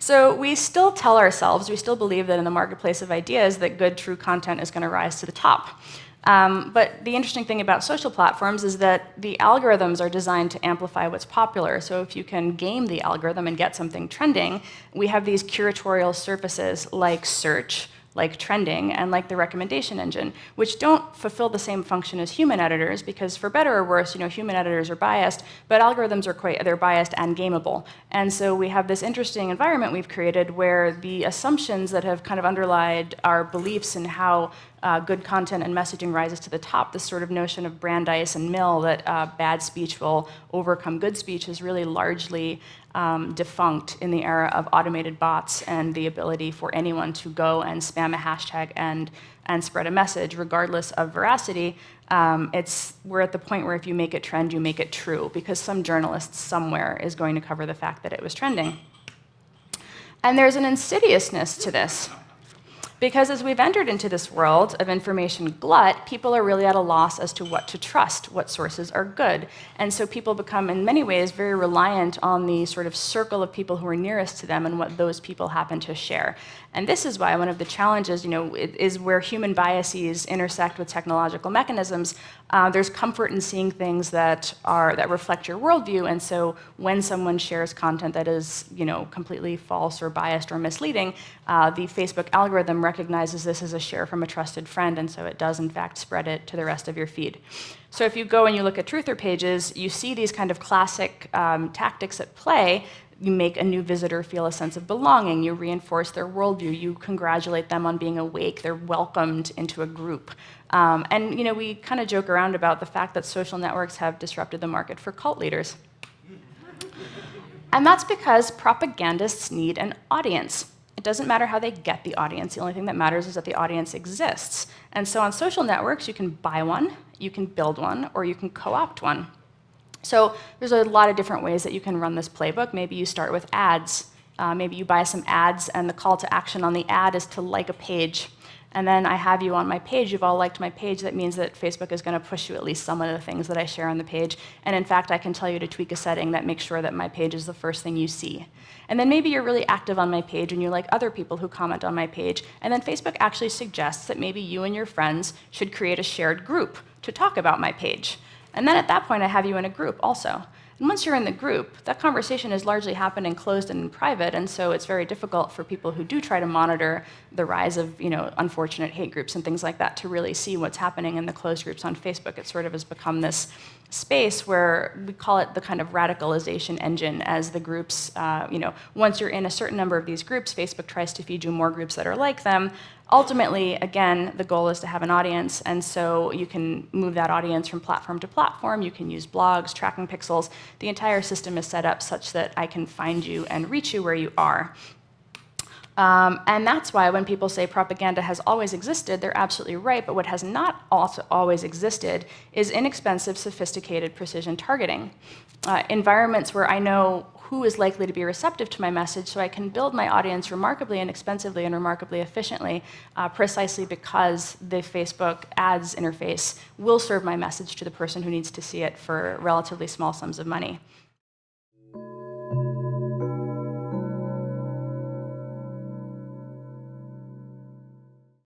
So we still tell ourselves, we still believe that in the marketplace of ideas that good, true content is going to rise to the top. But the interesting thing about social platforms is that the algorithms are designed to amplify what's popular. So if you can game the algorithm and get something trending, we have these curatorial surfaces like search, like trending, and like the recommendation engine, which don't fulfill the same function as human editors, because for better or worse, human editors are biased, but algorithms are they're biased and gameable. And so we have this interesting environment we've created where the assumptions that have kind of underlied our beliefs in how good content and messaging rises to the top, this sort of notion of Brandeis and Mill that bad speech will overcome good speech is really largely defunct in the era of automated bots and the ability for anyone to go and spam a hashtag and spread a message regardless of veracity. We're at the point where if you make it trend, you make it true, because some journalist somewhere is going to cover the fact that it was trending. And there's an insidiousness to this. Because as we've entered into this world of information glut, people are really at a loss as to what to trust, what sources are good. And so people become, in many ways, very reliant on the sort of circle of people who are nearest to them and what those people happen to share. And this is why one of the challenges, is where human biases intersect with technological mechanisms. There's comfort in seeing things that reflect your worldview. And so when someone shares content that is, completely false or biased or misleading, the Facebook algorithm recognizes this as a share from a trusted friend, and so it does, in fact, spread it to the rest of your feed. So if you go and you look at truther pages, you see these kind of classic tactics at play. You make a new visitor feel a sense of belonging. You reinforce their worldview. You congratulate them on being awake. They're welcomed into a group. And we kind of joke around about the fact that social networks have disrupted the market for cult leaders. And that's because propagandists need an audience. It doesn't matter how they get the audience. The only thing that matters is that the audience exists. And so on social networks, you can buy one, you can build one, or you can co-opt one. So there's a lot of different ways that you can run this playbook. Maybe you start with ads. Maybe you buy some ads, and the call to action on the ad is to like a page. And then I have you on my page. You've all liked my page. That means that Facebook is going to push you at least some of the things that I share on the page. And in fact, I can tell you to tweak a setting that makes sure that my page is the first thing you see. And then maybe you're really active on my page and you like other people who comment on my page. And then Facebook actually suggests that maybe you and your friends should create a shared group to talk about my page. And then at that point, I have you in a group also. And once you're in the group, that conversation is largely happening closed and in private, and so it's very difficult for people who do try to monitor the rise of unfortunate hate groups and things like that to really see what's happening in the closed groups on Facebook. It sort of has become this space where we call it the kind of radicalization engine as the groups, once you're in a certain number of these groups, Facebook tries to feed you more groups that are like them. Ultimately, again, the goal is to have an audience, and so you can move that audience from platform to platform. You can use blogs, tracking pixels. The entire system is set up such that I can find you and reach you where you are. And that's why when people say propaganda has always existed, they're absolutely right, but what has not also always existed is inexpensive, sophisticated precision targeting. Environments where I know who is likely to be receptive to my message, so I can build my audience remarkably inexpensively and remarkably efficiently, precisely because the Facebook ads interface will serve my message to the person who needs to see it for relatively small sums of money.